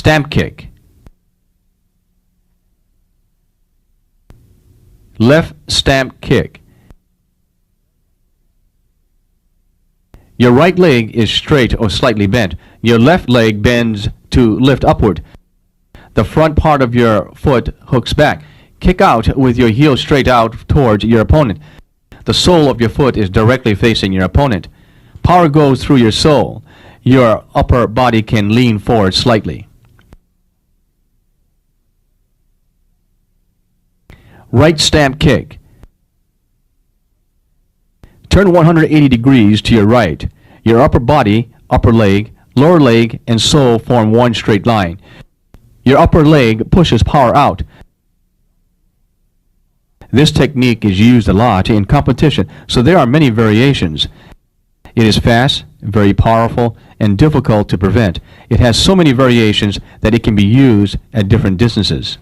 Stamp kick. Left stamp kick. Your right leg is straight or slightly bent. Your left leg bends to lift upward. The front part of your foot hooks back. Kick out with your heel straight out towards your opponent. The sole of your foot is directly facing your opponent. Power goes through your sole. Your upper body can lean forward slightly. Right stamp kick. Turn 180 degrees to your right. Your upper body, upper leg, lower leg, and sole form one straight line. Your upper leg pushes power out. This technique is used a lot in competition, so there are many variations. It is fast, very powerful, and difficult to prevent. It has so many variations that it can be used at different distances.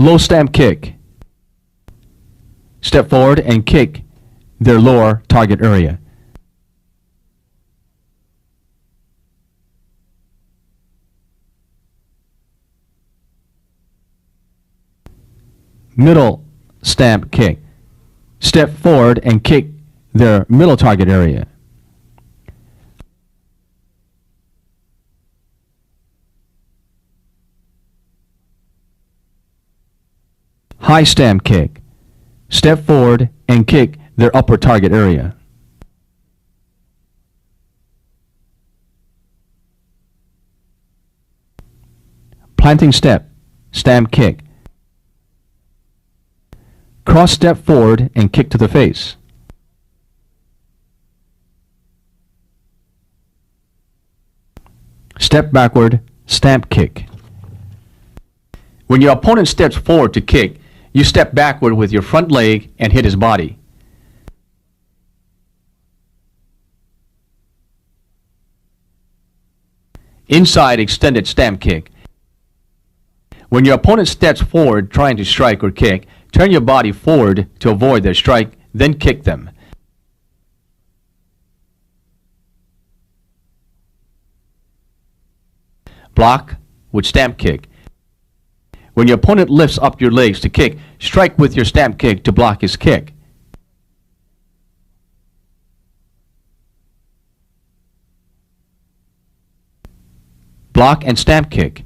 Low stamp kick. Step forward and kick their lower target area. Middle stamp kick. Step forward and kick their middle target area. High stamp kick. Step forward and kick their upper target area. Planting step, stamp kick. Cross step forward and kick to the face. Step backward, stamp kick. When your opponent steps forward to kick, you step backward with your front leg and hit his body. Inside extended stamp kick. When your opponent steps forward trying to strike or kick, turn your body forward to avoid their strike, then kick them. Block with stamp kick. When your opponent lifts up your legs to kick, strike with your stamp kick to block his kick. Block and stamp kick.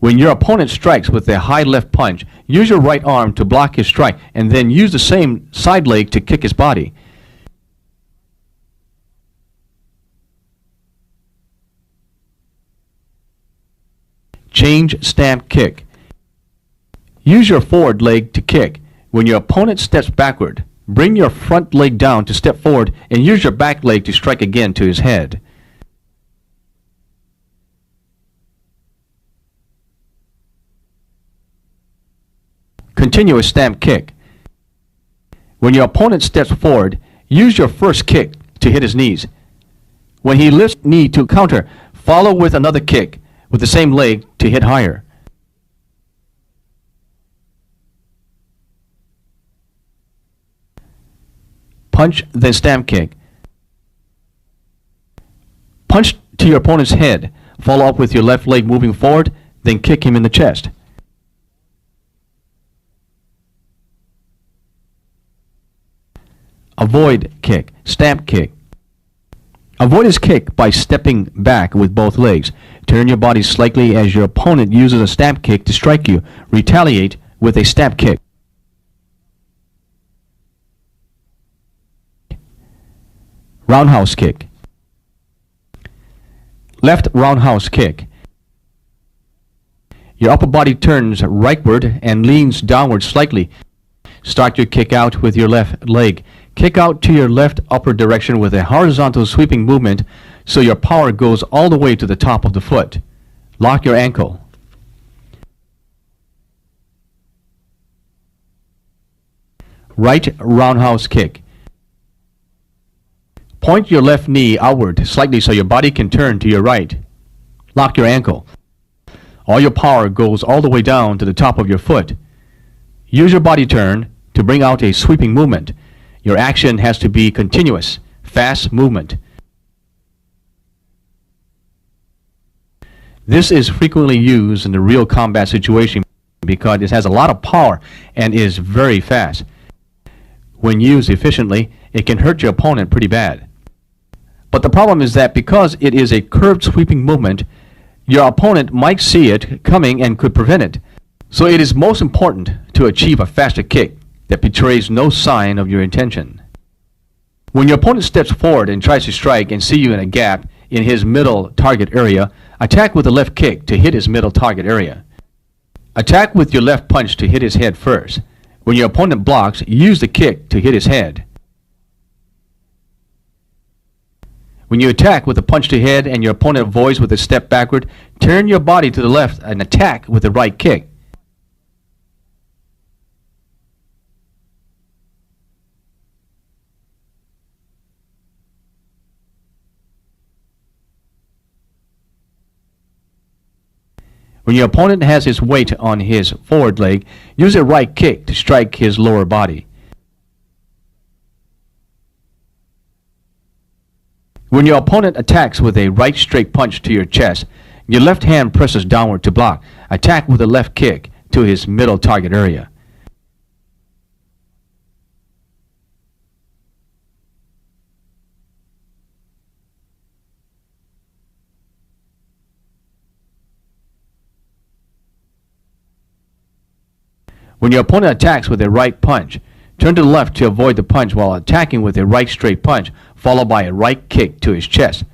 When your opponent strikes with a high left punch, use your right arm to block his strike and then use the same side leg to kick his body. Change stamp kick. Use your forward leg to kick. When your opponent steps backward, bring your front leg down to step forward and use your back leg to strike again to his head. Continuous stamp kick. When your opponent steps forward, use your first kick to hit his knees. When he lifts knee to counter, follow with another kick with the same leg to hit higher. Punch, then stamp kick. Punch to your opponent's head. Follow up with your left leg moving forward, then kick him in the chest. Avoid kick, stamp kick. Avoid his kick by stepping back with both legs. Turn your body slightly as your opponent uses a stamp kick to strike you. Retaliate with a stamp kick. Roundhouse kick. Left roundhouse kick. Your upper body turns rightward and leans downward slightly. Start your kick out with your left leg. Kick out to your left upper direction with a horizontal sweeping movement so your power goes all the way to the top of the foot. Lock your ankle. Right roundhouse kick. Point your left knee outward slightly so your body can turn to your right. Lock your ankle. All your power goes all the way down to the top of your foot. Use your body turn to bring out a sweeping movement. Your action has to be continuous, fast movement. This is frequently used in the real combat situation because it has a lot of power and is very fast. When used efficiently, it can hurt your opponent pretty bad. But the problem is that because it is a curved sweeping movement, your opponent might see it coming and could prevent it. So it is most important to achieve a faster kick that betrays no sign of your intention. When your opponent steps forward and tries to strike and see you in a gap in his middle target area, attack with the left kick to hit his middle target area. Attack with your left punch to hit his head first. When your opponent blocks, use the kick to hit his head. When you attack with a punch to head and your opponent avoids with a step backward, turn your body to the left and attack with the right kick. When your opponent has his weight on his forward leg, use a right kick to strike his lower body. When your opponent attacks with a right straight punch to your chest, your left hand presses downward to block. Attack with a left kick to his middle target area. When your opponent attacks with a right punch, turn to the left to avoid the punch while attacking with a right straight punch, followed by a right kick to his chest.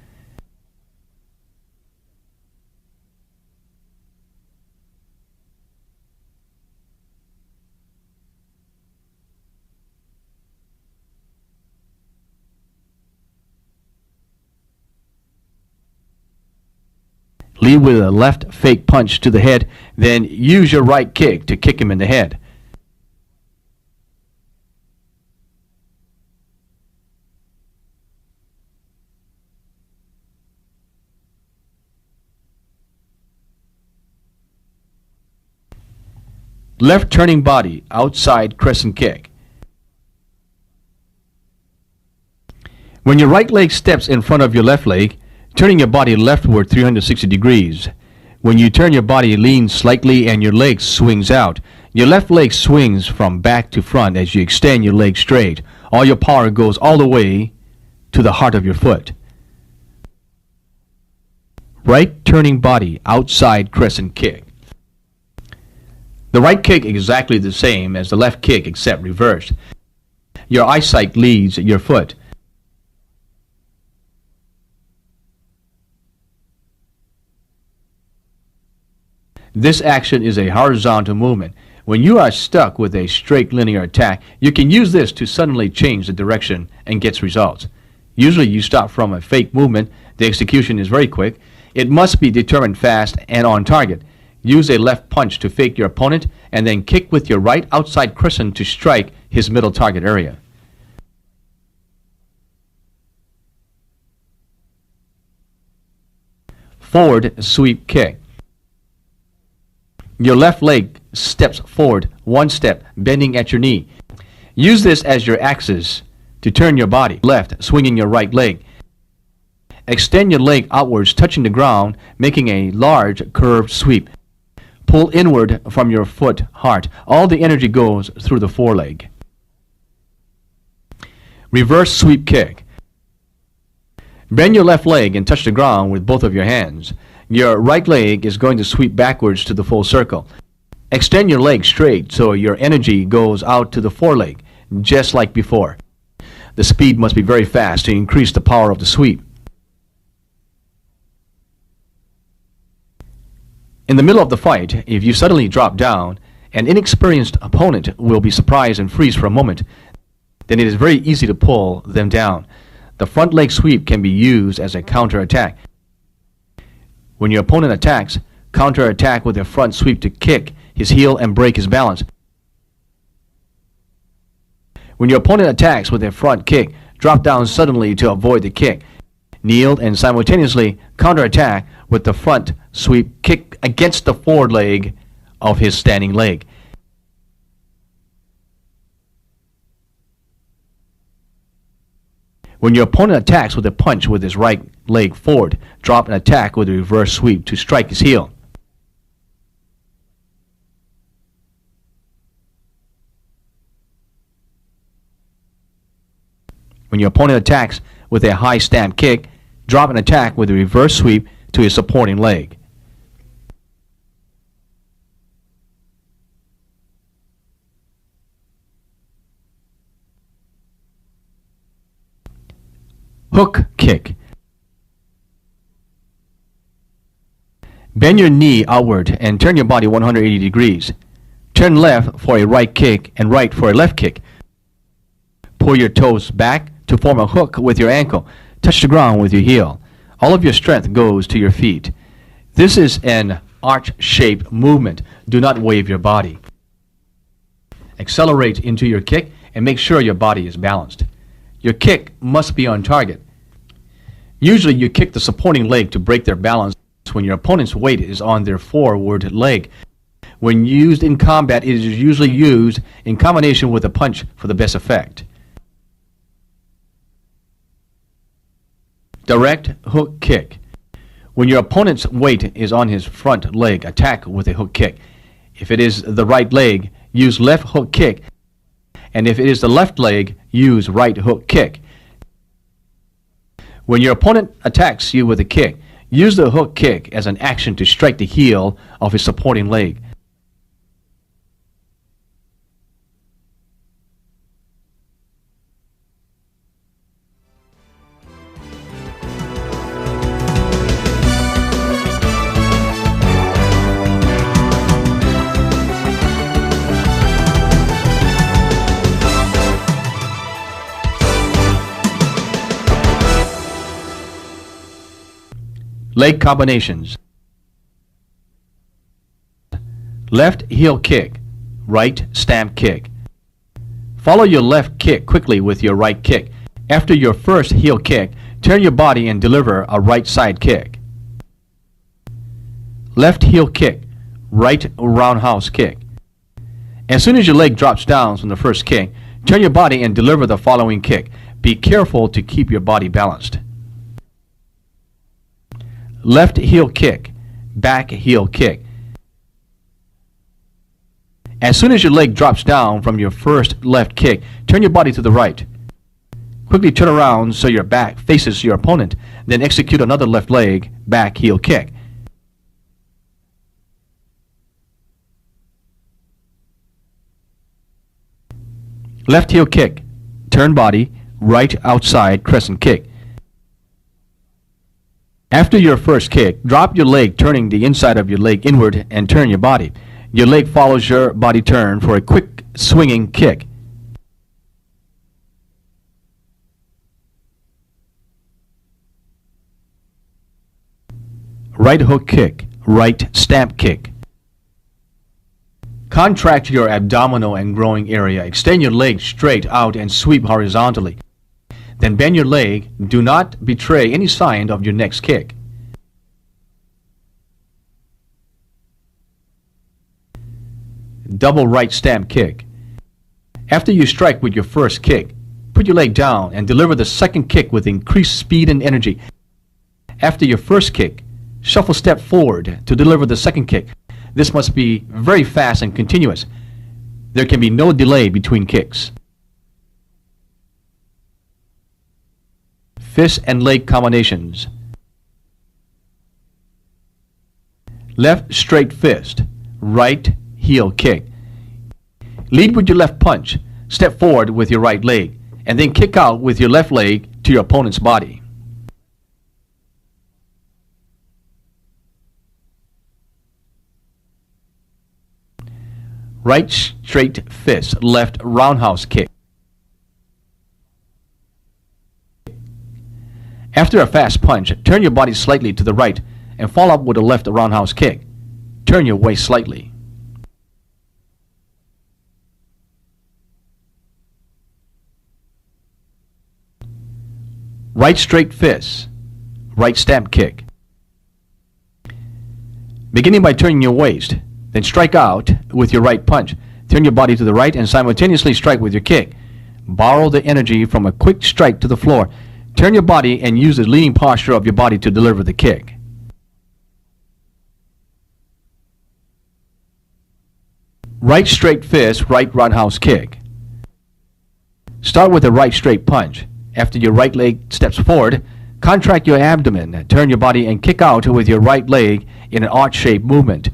Lead with a left fake punch to the head, then use your right kick to kick him in the head. Left turning body, outside crescent kick. When your right leg steps in front of your left leg, turning your body leftward 360 degrees. When you turn your body, lean slightly and your leg swings out. Your left leg swings from back to front as you extend your leg straight. All your power goes all the way to the heart of your foot. Right turning body, outside crescent kick. The right kick is exactly the same as the left kick except reversed. Your eyesight leads your foot. This action is a horizontal movement. When you are stuck with a straight linear attack, you can use this to suddenly change the direction and get results. Usually you start from a fake movement. The execution is very quick. It must be determined fast and on target. Use a left punch to fake your opponent and then kick with your right outside crescent to strike his middle target area. Forward sweep kick. Your left leg steps forward one step, bending at your knee. Use this as your axis to turn your body left, swinging your right leg. Extend your leg outwards, touching the ground, making a large curved sweep. Pull inward from your foot heart. All the energy goes through the foreleg. Reverse sweep kick. Bend your left leg and touch the ground with both of your hands. Your right leg is going to sweep backwards to the full circle. Extend your leg straight so your energy goes out to the foreleg, just like before. The speed must be very fast to increase the power of the sweep. In the middle of the fight, if you suddenly drop down, an inexperienced opponent will be surprised and freeze for a moment. Then it is very easy to pull them down. The front leg sweep can be used as a counter-attack. When your opponent attacks, counter-attack with a front sweep to kick his heel and break his balance. When your opponent attacks with a front kick, drop down suddenly to avoid the kick. Kneel and simultaneously counter-attack with the front sweep kick against the forward leg of his standing leg. When your opponent attacks with a punch with his right leg forward, drop and attack with a reverse sweep to strike his heel. When your opponent attacks with a high stamp kick, drop and attack with a reverse sweep to his supporting leg. Hook kick. Bend your knee outward and turn your body 180 degrees. Turn left for a right kick and right for a left kick. Pull your toes back to form a hook with your ankle. Touch the ground with your heel. All of your strength goes to your feet. This is an arch-shaped movement. Do not wave your body. Accelerate into your kick and make sure your body is balanced. Your kick must be on target. Usually you kick the supporting leg to break their balance when your opponent's weight is on their forward leg. When used in combat, it is usually used in combination with a punch for the best effect. Direct hook kick. When your opponent's weight is on his front leg, attack with a hook kick. If it is the right leg, use left hook kick. And if it is the left leg, use right hook kick. When your opponent attacks you with a kick, use the hook kick as an action to strike the heel of his supporting leg. Leg combinations. Left heel kick, right stamp kick. Follow your left kick quickly with your right kick. After your first heel kick, turn your body and deliver a right side kick. Left heel kick, right roundhouse kick. As soon as your leg drops down from the first kick, turn your body and deliver the following kick. Be careful to keep your body balanced. Left heel kick, back heel kick. As soon as your leg drops down from your first left kick, turn your body to the right. Quickly turn around so your back faces your opponent, then execute another left leg, back heel kick. Left heel kick, turn body, right outside crescent kick. After your first kick, drop your leg, turning the inside of your leg inward and turn your body. Your leg follows your body turn for a quick swinging kick. Right hook kick, right stamp kick. Contract your abdominal and groin area. Extend your leg straight out and sweep horizontally. Then bend your leg. Do not betray any sign of your next kick. Double right stamp kick. After you strike with your first kick, put your leg down and deliver the second kick with increased speed and energy. After your first kick, shuffle step forward to deliver the second kick. This must be very fast and continuous. There can be no delay between kicks. Fist and leg combinations. Left straight fist, right heel kick. Lead with your left punch. Step forward with your right leg, and then kick out with your left leg to your opponent's body. Right straight fist, left roundhouse kick. After a fast punch, turn your body slightly to the right and follow up with a left roundhouse kick. Turn your waist slightly. Right straight fist, right stamp kick. Beginning by turning your waist, then strike out with your right punch. Turn your body to the right and simultaneously strike with your kick. Borrow the energy from a quick strike to the floor. Turn your body and use the leaning posture of your body to deliver the kick. Right straight fist, right roundhouse kick. Start with a right straight punch. After your right leg steps forward, contract your abdomen, turn your body and kick out with your right leg in an arch-shaped movement.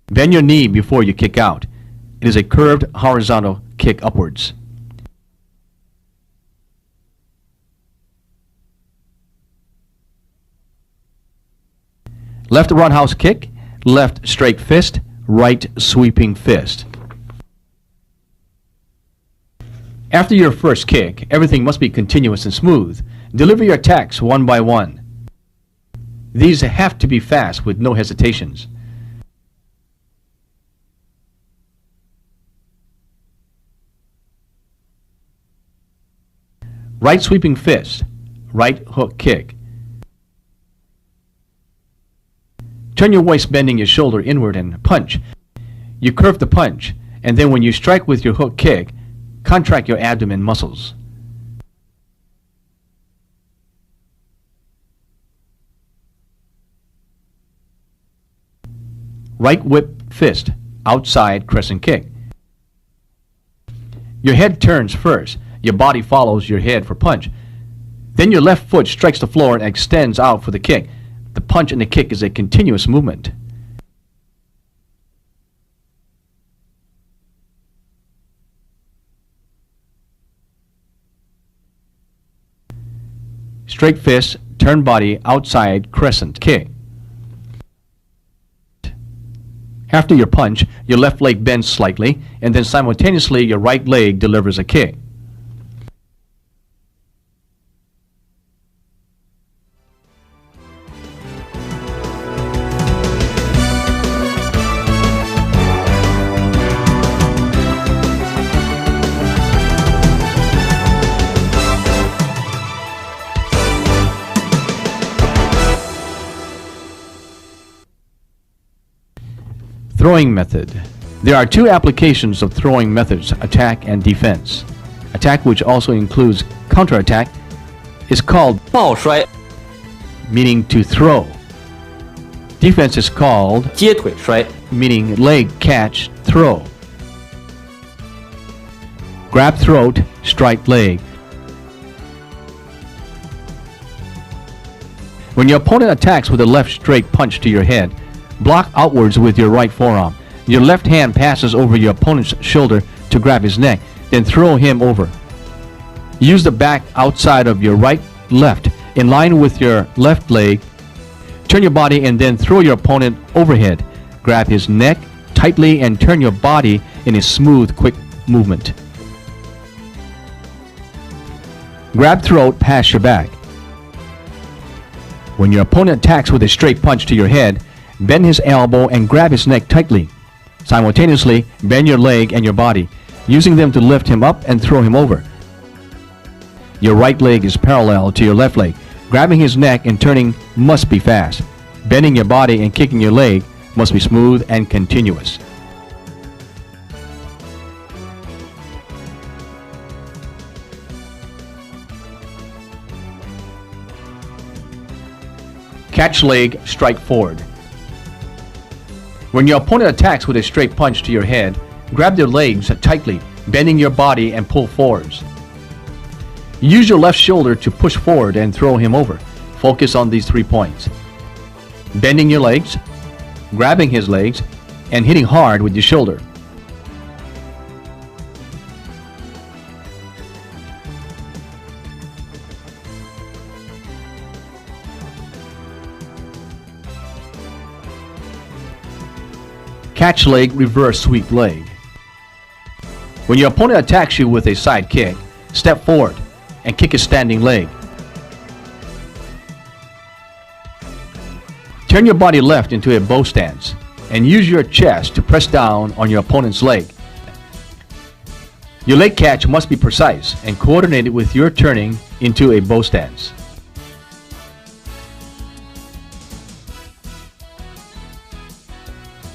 Bend your knee before you kick out. It is a curved horizontal kick upwards. Left roundhouse kick, left straight fist, right sweeping fist. After your first kick, everything must be continuous and smooth. Deliver your attacks one by one. These have to be fast with no hesitations. Right sweeping fist, right hook kick. Turn your waist, bending your shoulder inward and punch. You curve the punch, and then when you strike with your hook kick, contract your abdomen muscles. Right whip fist, outside crescent kick. Your head turns first. Your body follows your head for punch. Then your left foot strikes the floor and extends out for the kick. The punch and the kick is a continuous movement. Straight fist, turn body, outside crescent kick. After your punch, your left leg bends slightly, and then simultaneously your right leg delivers a kick. Throwing method. There are two applications of throwing methods, attack and defense. Attack, which also includes counterattack, is called 抱摔 meaning to throw. Defense is called 接腿摔 meaning leg catch, throw. Grab throat, strike leg. When your opponent attacks with a left straight punch to your head, block outwards with your right forearm. Your left hand passes over your opponent's shoulder to grab his neck, then throw him over. Use the back outside of your right left in line with your left leg. Turn your body and then throw your opponent overhead. Grab his neck tightly and turn your body in a smooth, quick movement. Grab throat past your back. When your opponent attacks with a straight punch to your head, bend his elbow and grab his neck tightly. Simultaneously, bend your leg and your body, using them to lift him up and throw him over. Your right leg is parallel to your left leg. Grabbing his neck and turning must be fast. Bending your body and kicking your leg must be smooth and continuous. Catch leg, strike forward. When your opponent attacks with a straight punch to your head, grab their legs tightly, bending your body and pull forwards. Use your left shoulder to push forward and throw him over. Focus on these 3 points. Bending your legs, grabbing his legs, and hitting hard with your shoulder. Catch leg, reverse sweep leg. When your opponent attacks you with a side kick, step forward and kick his standing leg. Turn your body left into a bow stance and use your chest to press down on your opponent's leg. Your leg catch must be precise and coordinated with your turning into a bow stance.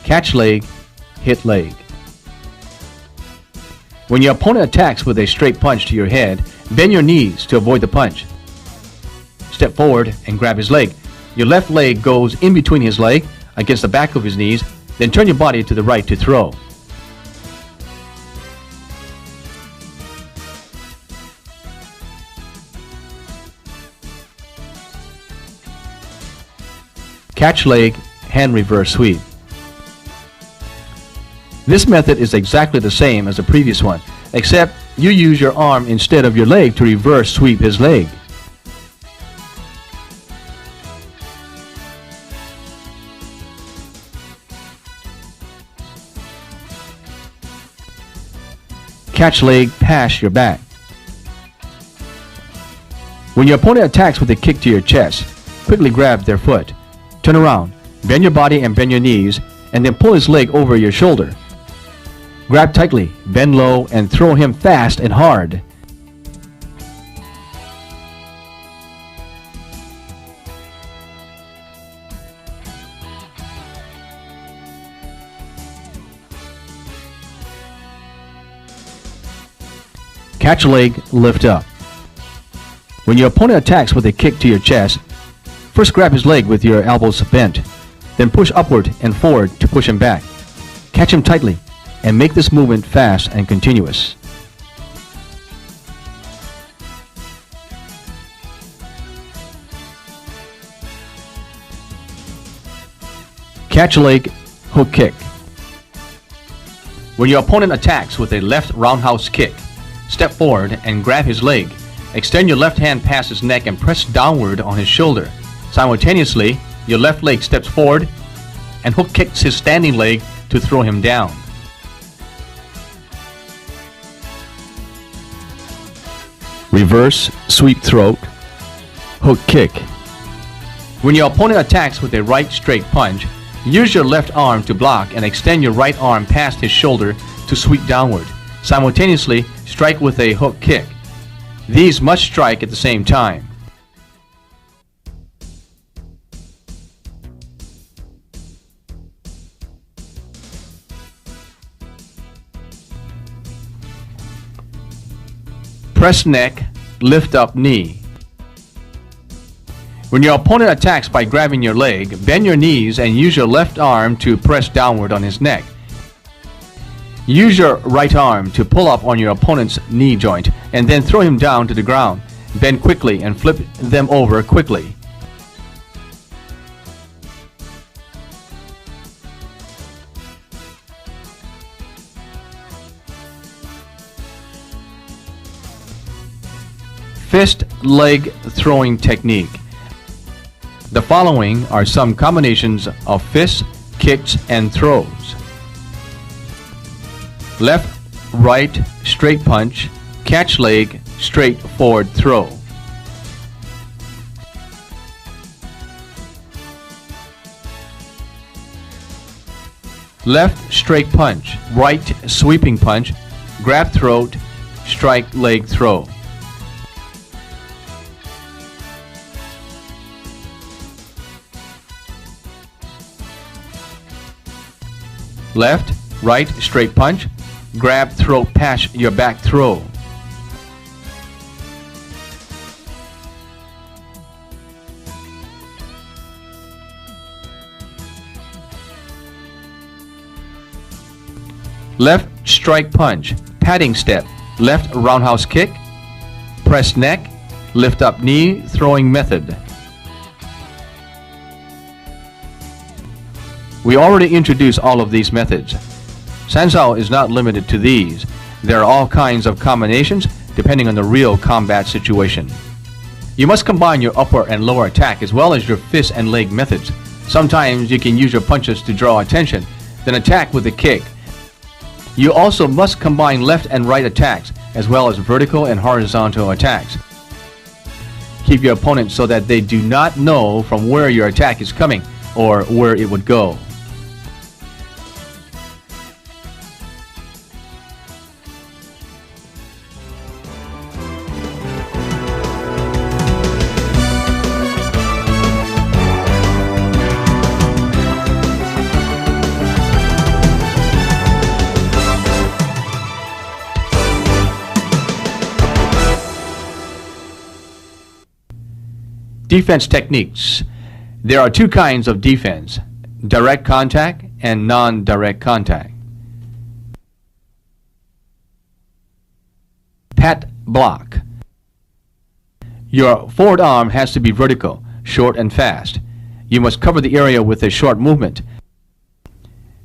Catch leg, hit leg. When your opponent attacks with a straight punch to your head, bend your knees to avoid the punch. step forward and grab his leg. Your left leg goes in between his leg, against the back of his knees, then turn your body to the right to throw. Catch leg, hand reverse sweep. This method is exactly the same as the previous one, except you use your arm instead of your leg to reverse sweep his leg. Catch leg, pass your back. When your opponent attacks with a kick to your chest, quickly grab their foot. Turn around, bend your body and bend your knees, and then pull his leg over your shoulder. Grab tightly, bend low, and throw him fast and hard. Catch leg, lift up. When your opponent attacks with a kick to your chest, first grab his leg with your elbows bent, then push upward and forward to push him back. Catch him tightly and make this movement fast and continuous. Catch leg, hook kick. When your opponent attacks with a left roundhouse kick, step forward and grab his leg. Extend your left hand past his neck and press downward on his shoulder. Simultaneously, your left leg steps forward and hook kicks his standing leg to throw him down. Reverse sweep throat, hook kick. When your opponent attacks with a right straight punch, use your left arm to block and extend your right arm past his shoulder to sweep downward. Simultaneously, strike with a hook kick. These must strike at the same time. Press neck, lift up knee. When your opponent attacks by grabbing your leg, bend your knees and use your left arm to press downward on his neck. Use your right arm to pull up on your opponent's knee joint and then throw him down to the ground. Bend quickly and flip them over quickly. Fist leg throwing technique. The following are some combinations of fists, kicks, and throws. Left, right, straight punch, catch leg, straight forward throw. Left straight punch, right sweeping punch, grab throat, strike leg throw. Left, right, straight punch, grab throat, pass your back throw. Left strike punch, padding step, left roundhouse kick, press neck, lift up knee, throwing method. We already introduced all of these methods. Sanshou is not limited to these. There are all kinds of combinations depending on the real combat situation. You must combine your upper and lower attack as well as your fist and leg methods. Sometimes you can use your punches to draw attention, then attack with a kick. You also must combine left and right attacks as well as vertical and horizontal attacks. Keep your opponent so that they do not know from where your attack is coming or where it would go. Defense techniques. There are two kinds of defense: direct contact and non-direct contact. Pat block. Your forward arm has to be vertical, short and fast. You must cover the area with a short movement.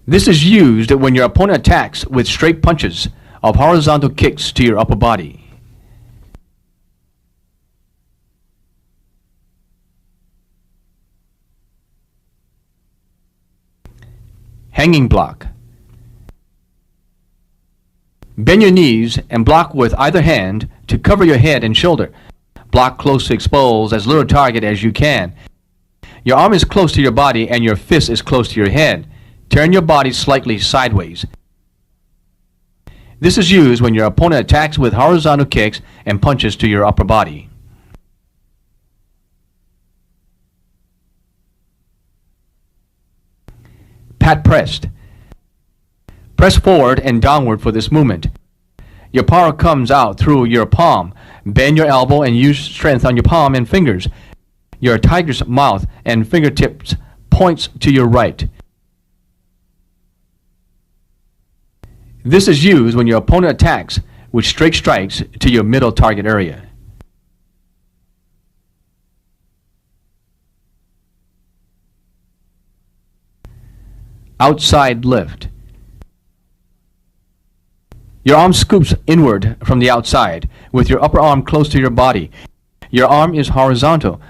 This is used when your opponent attacks with straight punches of horizontal kicks to your upper body. Hanging block. Bend your knees and block with either hand to cover your head and shoulder. Block close to expose as little target as you can. Your arm is close to your body and your fist is close to your head. Turn your body slightly sideways. This is used when your opponent attacks with horizontal kicks and punches to your upper body. Pat pressed. Press forward and downward for this movement. Your power comes out through your palm. Bend your elbow and use strength on your palm and fingers. Your tiger's mouth and fingertips points to your right. This is used when your opponent attacks with straight strikes to your middle target area. Outside lift. Your arm scoops inward from the outside, with your upper arm close to your body. Your arm is horizontal.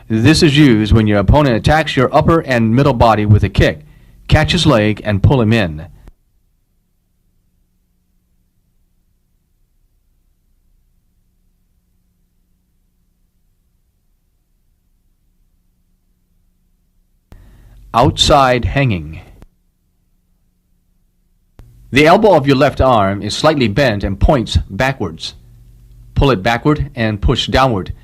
This is used when your opponent attacks your upper and middle body with a kick. Catch his leg and pull him in. Outside hanging. The elbow of your left arm is slightly bent and points backwards. Pull it backward and push downward.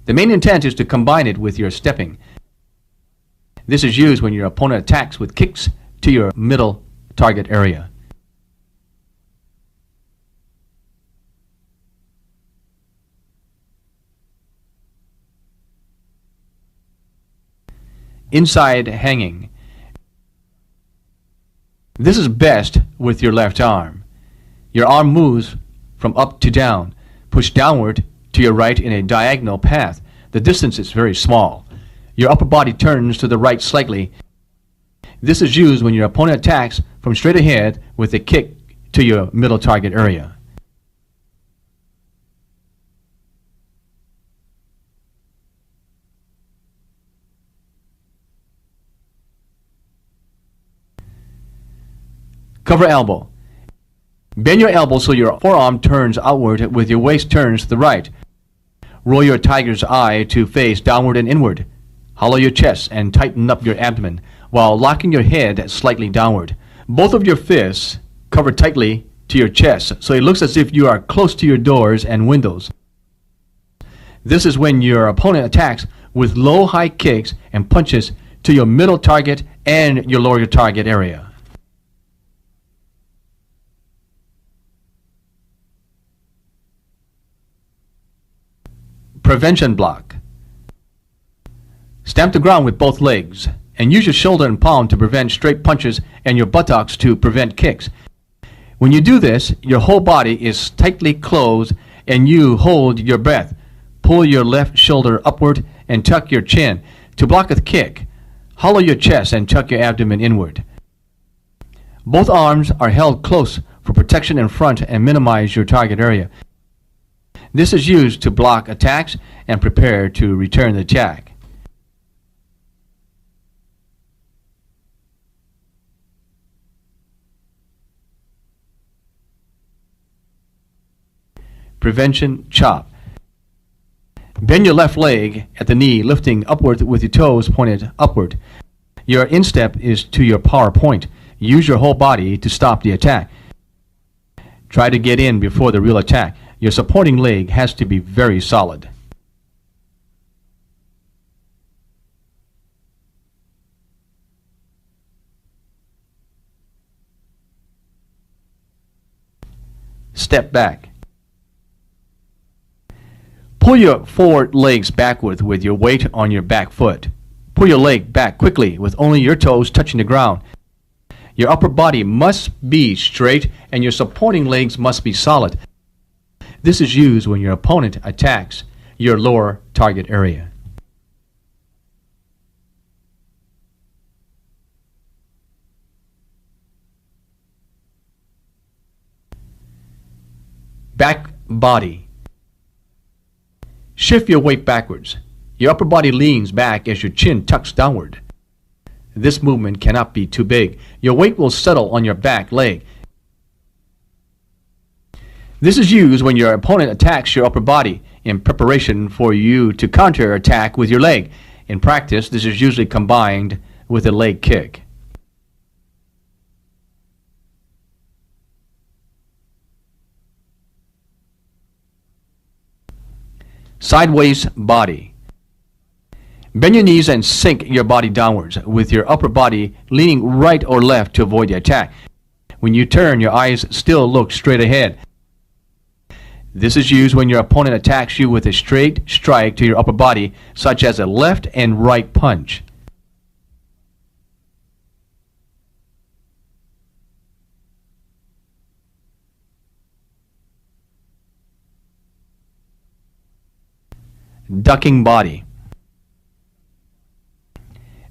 The main intent is to combine it with your stepping. This is used when your opponent attacks with kicks to your middle target area. Inside hanging. This is best with your left arm. Your arm moves from up to down. Push downward to your right in a diagonal path. The distance is very small. Your upper body turns to the right slightly. This is used when your opponent attacks from straight ahead with a kick to your middle target area. Cover elbow. Bend your elbow so your forearm turns outward with your waist turns to the right. Roll your tiger's eye to face downward and inward. Hollow your chest and tighten up your abdomen while locking your head slightly downward. Both of your fists cover tightly to your chest so it looks as if you are close to your doors and windows. This is when your opponent attacks with low high kicks and punches to your middle target and your lower target area. Prevention block. Stamp the ground with both legs and use your shoulder and palm to prevent straight punches and your buttocks to prevent kicks. When you do this, your whole body is tightly closed and you hold your breath. Pull your left shoulder upward and tuck your chin to block a kick. Hollow your chest and tuck your abdomen inward. Both arms are held close for protection in front and minimize your target area. This is used to block attacks and prepare to return the attack. Prevention chop. Bend your left leg at the knee, lifting upward with your toes pointed upward. Your instep is to your power point. Use your whole body to stop the attack. Try to get in before the real attack. Your supporting leg has to be very solid. Step back. Pull your forward legs backward with your weight on your back foot. Pull your leg back quickly with only your toes touching the ground. Your upper body must be straight and your supporting legs must be solid. This is used when your opponent attacks your lower target area. Back body. Shift your weight backwards. Your upper body leans back as your chin tucks downward. This movement cannot be too big. Your weight will settle on your back leg. This is used when your opponent attacks your upper body in preparation for you to counter-attack with your leg. In practice, this is usually combined with a leg kick. Sideways body. Bend your knees and sink your body downwards, with your upper body leaning right or left to avoid the attack. When you turn, your eyes still look straight ahead. This is used when your opponent attacks you with a straight strike to your upper body, such as a left and right punch. Ducking body.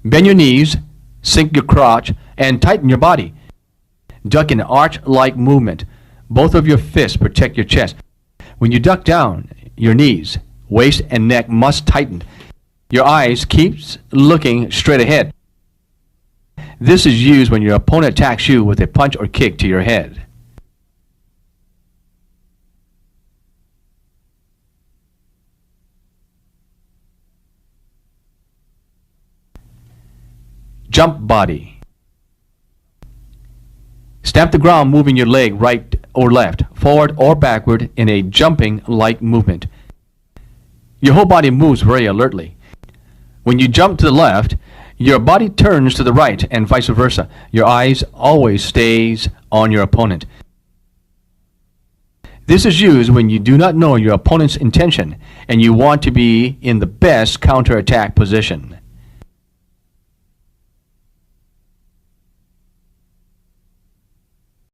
Bend your knees, sink your crotch, and tighten your body. Duck in an arch-like movement. Both of your fists protect your chest. When you duck down, your knees, waist, and neck must tighten. Your eyes keep looking straight ahead. This is used when your opponent attacks you with a punch or kick to your head. Jump body. Stamp the ground moving your leg right or left, forward or backward in a jumping-like movement. Your whole body moves very alertly. When you jump to the left, your body turns to the right and vice versa. Your eyes always stays on your opponent. This is used when you do not know your opponent's intention and you want to be in the best counterattack position.